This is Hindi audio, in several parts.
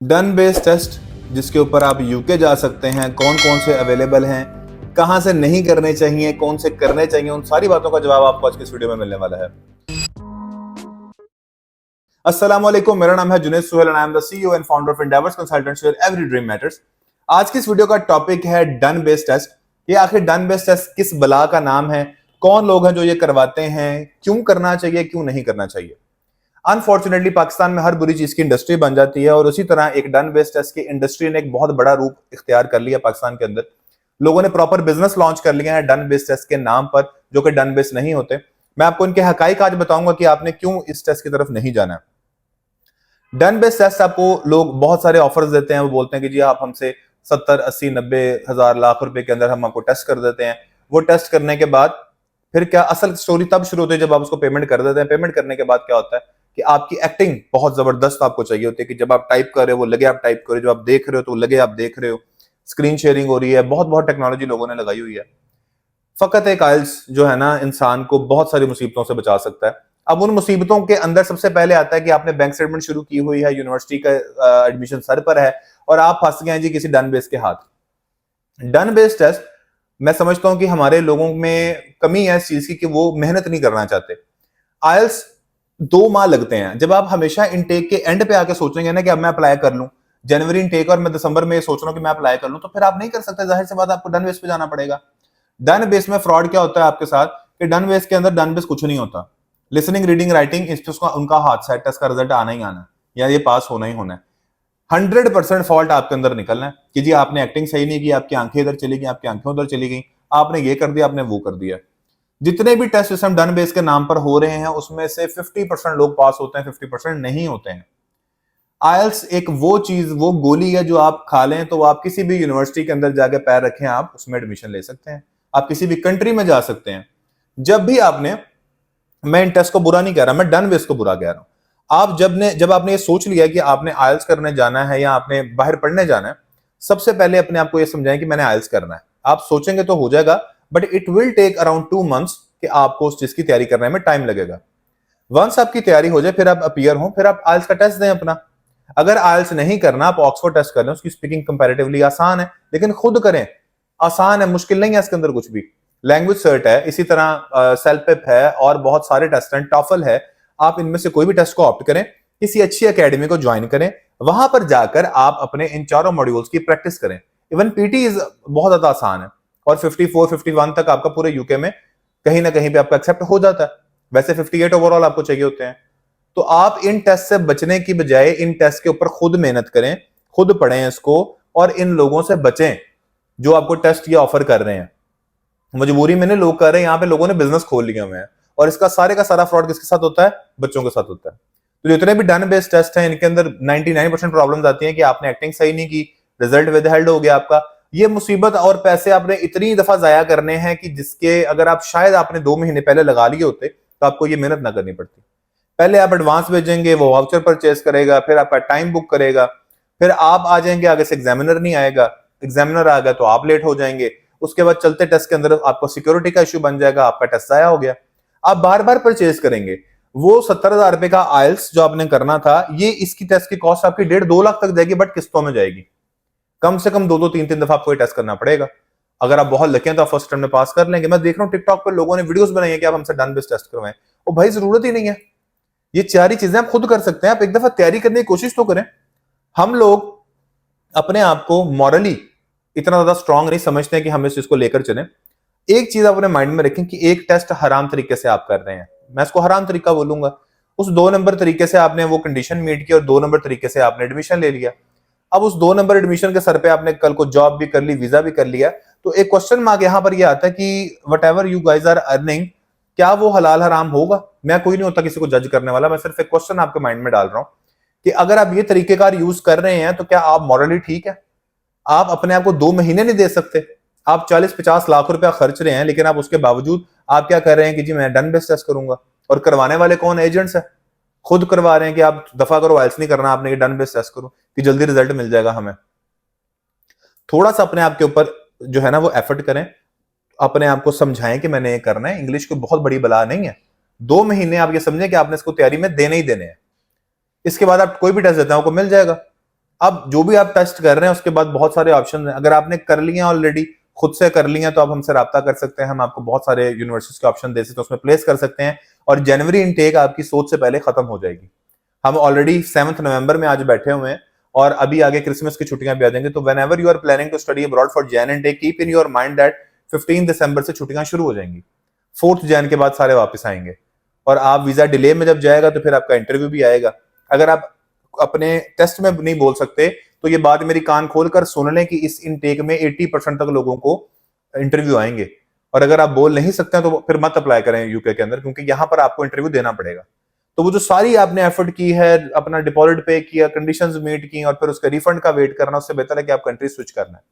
डन बेस्ड टेस्ट जिसके ऊपर आप यूके जा सकते हैं, कौन कौन से अवेलेबल हैं, कहां से नहीं करने चाहिए, कौन से करने चाहिए, उन सारी बातों का जवाब आपको आज के इस वीडियो में मिलने वाला है। अस्सलाम वालेकुम, मेरा नाम है Junaid Suhail and I am the CEO and founder of Endeavours Consultants where every dream matters. आज की इस वीडियो का टॉपिक है डन बेस्ड टेस्ट। ये आखिर डन बेस्ड टेस्ट किस बला का नाम है, कौन लोग हैं जो ये करवाते हैं, क्यों करना चाहिए, क्यों नहीं करना चाहिए। अनफॉर्चुनेटली पाकिस्तान में हर बुरी चीज की इंडस्ट्री बन जाती है और उसी तरह एक डन बेस्ड टेस्ट की इंडस्ट्री ने एक बहुत बड़ा रूप इख्तियार कर लिया पाकिस्तान के अंदर। लोगों ने प्रॉपर बिजनेस लॉन्च कर लिया है डन बेस्ड टेस्ट के नाम पर, जो कि डन बेस्ड नहीं होते। मैं आपको इनके हकाइक आज बताऊंगा कि आपने क्यों इस टेस्ट की तरफ नहीं जाना है। डन बेस्ड टेस्ट आपको लोग बहुत सारे ऑफर्स देते हैं, वो बोलते हैं कि जी आप हमसे 70, 80, 90 हजार लाख रुपए के अंदर हम आपको टेस्ट कर देते हैं। वो टेस्ट करने के बाद फिर क्या, असल स्टोरी तब शुरू होती है जब आप उसको पेमेंट कर देते हैं। पेमेंट करने के बाद क्या होता है कि आपकी एक्टिंग बहुत जबरदस्त आपको चाहिए होती है कि जब आप टाइप कर रहे हो वो लगे आप टाइप कर रहे हो, जब आप देख रहे हो तो लगे आप देख रहे हो। स्क्रीन शेयरिंग हो रही है, बहुत बहुत टेक्नोलॉजी लोगों ने लगाई हुई है। फकत एक आइल्स जो है ना, इंसान को बहुत सारी मुसीबतों से बचा सकता है। अब उन मुसीबतों के अंदर सबसे पहले आता है कि आपने बैंक स्टेटमेंट शुरू की हुई है, यूनिवर्सिटी का एडमिशन सर पर है और आप फंस गए हैं जी किसी डन बेस के हाथ। डन बेस टेस्ट, मैं समझता हूं कि हमारे लोगों में कमी है इस चीज की कि वो मेहनत नहीं करना चाहते। आयल्स 2 माह लगते हैं। जब आप हमेशा इनटेक के एंड पे आके सोचेंगे ना कि अब मैं अप्लाई कर लूं, जनवरी इनटेक और मैं दिसंबर में सोच रहा हूं कि मैं अप्लाई कर लूं, तो फिर आप नहीं कर सकते। जाहिर सी बात, आपको डन बेस पे जाना पड़ेगा। डन बेस में फ्रॉड क्या होता है आपके साथ कि डन बेस के अंदर डन बेस कुछ नहीं होता। लिसनिंग, रीडिंग, राइटिंग, इस पे उनका हाथ सेट, टेस्ट का रिजल्ट आना ही आना है या ये पास होना ही होना है। 100% फॉल्ट आपके अंदर निकलना है कि जी आपने एक्टिंग सही नहीं की, आपकी आंखें इधर चली गई, आपकी आंखें उधर चली गई, आपने ये कर दिया, आपने वो कर दिया। जितने भी टेस्ट सिस्टम डन बेस के नाम पर हो रहे हैं उसमें से 50% लोग पास होते हैं, 50% नहीं होते हैं। आयल्स एक वो चीज, वो गोली है जो आप खा लें तो आप किसी भी यूनिवर्सिटी के अंदर जाके पैर रखें, आप उसमें एडमिशन ले सकते हैं, आप किसी भी कंट्री में जा सकते हैं। जब भी आपने, मैं इन टेस्ट को बुरा नहीं कह रहा, मैं डन बेस को बुरा कह रहा हूं। आप जब आपने ये सोच लिया कि आपने आयल्स करने जाना है या आपने बाहर पढ़ने जाना है, सबसे पहले अपने आप को ये समझाएं कि मैंने आयल्स करना है। आप सोचेंगे तो हो जाएगा, but it will take around 2 months कि आपको उस चीज की तैयारी करने में टाइम लगेगा। वंस आपकी तैयारी हो जाए, फिर आप अपीयर हो, फिर आप आयल्स का टेस्ट दें अपना। अगर आयल्स नहीं करना, आप ऑक्सफोर्ड टेस्ट कर लें, उसकी स्पीकिंग कंपैरेटिवली आसान है, लेकिन खुद करें। आसान है, मुश्किल नहीं है इसके अंदर कुछ भी। लैंग्वेज सर्ट है, इसी तरह सेल्फपिप है और बहुत सारे टेस्ट हैं, टॉफल है। आप इनमें से कोई भी टेस्ट को ऑप्ट करें, किसी अच्छी एकेडमी को ज्वाइन करें, वहां पर जाकर आप अपने इन चारों मॉड्यूल्स की प्रैक्टिस करें। इवन पीटी इज बहुत ज्यादा आसान है और 54 51 तक आपका पूरे यूके में कहीं ना कहीं पे आपका एक्सेप्ट हो जाता है। वैसे 58 ओवरऑल आपको चाहिए होते हैं। तो आप इन टेस्ट से बचने की बजाय इन टेस्ट के ऊपर खुद मेहनत करें, खुद पढ़ें इसको और इन लोगों से बचें जो आपको टेस्ट ये ऑफर कर रहे हैं। मजबूरी में नहीं लोग कर रहे हैं, यहाँ पे लोगों ने बिजनेस खोल लिए हुए हैं और इसका सारे का सारा फ्रॉड किसके साथ होता है? बच्चों के साथ होता है। तो जितने भी डन बेस्ड टेस्ट हैं इनके अंदर 99% प्रॉब्लम्स आती हैं कि आपने एक्टिंग सही नहीं की, रिजल्ट विदहेल्ड हो गया आपका। ये मुसीबत और पैसे आपने इतनी दफा जाया करने हैं कि जिसके अगर आप शायद आपने 2 महीने पहले लगा लिए होते तो आपको ये मेहनत ना करनी पड़ती। पहले आप एडवांस भेजेंगे, वो वाउचर परचेस करेगा, फिर आपका टाइम बुक करेगा, फिर आप आ जाएंगे, आगे से एग्जामिनर नहीं आएगा, एग्जामिनर आ गया तो आप लेट हो जाएंगे। उसके बाद चलते टेस्ट के अंदर आपको सिक्योरिटी का इश्यू बन जाएगा, आपका टेस्ट जाया हो गया। आप बार बार परचेज करेंगे। वो 70,000 रुपए का आयल्स जो आपने करना था, ये इसकी टेस्ट की कॉस्ट आपकी 1.5-2 लाख तक जाएगी, बट किस्तों में जाएगी। कम से कम 2-3 दफा आपको टेस्ट करना पड़ेगा। अगर आप बहुत लकी हैं तो आप फर्स्ट टर्म में पास कर लेंगे। मैं देख रहा हूँ टिकटॉक पर लोगों ने वीडियोस बनाई है कि आप हमसे डन बेस्ड टेस्ट करवाएं। वो भाई जरूरत ही नहीं है, ये चार ही चीजें आप खुद कर सकते हैं। आप एक दफा तैयारी करने की कोशिश तो करें। हम लोग अपने आप को मॉरली इतना ज्यादा स्ट्रांग नहीं समझते हैं कि हम इस चीज को लेकर चलें। एक चीज आप अपने माइंड में रखें कि एक टेस्ट हराम तरीके से आप कर रहे हैं, मैं इसको हराम तरीका बोलूंगा। उस 2 नंबर तरीके से आपने वो कंडीशन मीट की और 2 नंबर तरीके से आपने एडमिशन ले लिया। अब उस 2 नंबर एडमिशन के सर पे आपने कल को जॉब भी कर ली, वीजा भी कर लिया। तो एक क्वेश्चन मार्क यहां पर यह आता है कि whatever you guys are earning, क्या वो हलाल हराम होगा? मैं कोई नहीं होता किसी को जज करने वाला, मैं सिर्फ एक क्वेश्चन आपके माइंड में डाल रहा हूं कि अगर आप ये तरीकेकार यूज कर रहे हैं तो क्या आप मॉरली ठीक है? आप अपने आप को 2 महीने नहीं दे सकते? आप 40-50 लाख रुपया खर्च रहे हैं, लेकिन आप उसके बावजूद आप क्या कर रहे हैं कि जी मैं डन बेस्ड टेस्ट करूंगा। और करवाने वाले कौन? एजेंट्स है, खुद करवा रहे हैं कि आप दफा करो, आइल्स नहीं करना आपने, डन बेस्ड टेस्ट करो कि जल्दी रिजल्ट मिल जाएगा हमें। थोड़ा सा अपने आप के ऊपर जो है ना वो एफर्ट करें, अपने आप को समझाएं कि मैंने ये करना है। इंग्लिश कोई बहुत बड़ी बला नहीं है। 2 महीने आप ये समझें कि आपने इसको तैयारी में देने ही देने हैं। इसके बाद आप कोई भी टेस्ट देते हैं आपको मिल जाएगा। अब जो भी आप टेस्ट कर रहे हैं उसके बाद बहुत सारे ऑप्शन हैं। अगर आपने कर लिया ऑलरेडी, खुद से कर लिया, तो आप हमसे राब्ता कर सकते हैं। हम आपको बहुत सारे यूनिवर्सिटीज के ऑप्शन दे सकते हैं, उसमें प्लेस कर सकते हैं और जनवरी इनटेक आपकी सोच से पहले खत्म हो जाएगी। हम ऑलरेडी 7 नवंबर में आज बैठे हुए हैं और अभी आगे क्रिसमस की छुट्टियां भी आ जाएंगी। तो whenever you are planning to study abroad for Jan intake, keep in your mind that 15 दिसंबर से छुट्टियां शुरू हो जाएंगी। 4 जैन के बाद सारे वापस आएंगे और आप वीजा डिले में जब जाएगा तो फिर आपका इंटरव्यू भी आएगा। अगर आप अपने टेस्ट में नहीं बोल सकते तो ये बात मेरी कान खोलकर सुन लें कि इस इनटेक में 80% तक लोगों को इंटरव्यू आएंगे। और अगर आप बोल नहीं सकते हैं तो फिर मत अप्लाई करें यूके के अंदर, क्योंकि यहां पर आपको इंटरव्यू देना पड़ेगा। तो वो जो सारी आपने एफर्ट की है, अपना डिपॉजिट पे किया, कंडीशंस मीट की और फिर उसके रिफंड का वेट करना, उससे बेहतर है कि आप कंट्री स्विच करना है।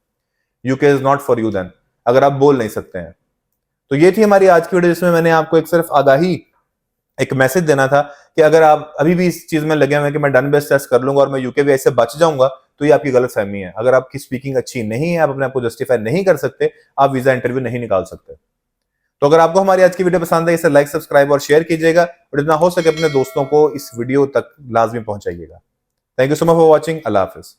UK is not for you then, अगर आप बोल नहीं सकते हैं। तो ये थी हमारी आज की वीडियो, जिसमें मैंने आपको एक सिर्फ आगाही, एक मैसेज देना था कि अगर आप अभी भी इस चीज में लगे हुए हैं कि मैं डन बेस्ट टेस्ट कर लूंगा और मैं यूके वीजा से बच जाऊंगा, तो ये आपकी गलत फहमी है। अगर आपकी स्पीकिंग अच्छी नहीं है, आप अपने आप को जस्टिफाई नहीं कर सकते, आप वीजा इंटरव्यू नहीं निकाल सकते। तो अगर आपको हमारी आज की वीडियो पसंद है, इसे लाइक, सब्सक्राइब और शेयर कीजिएगा और जितना हो सके अपने दोस्तों को इस वीडियो तक लाजमी पहुंचाइएगा। Thank you so much for watching. Allah Hafiz.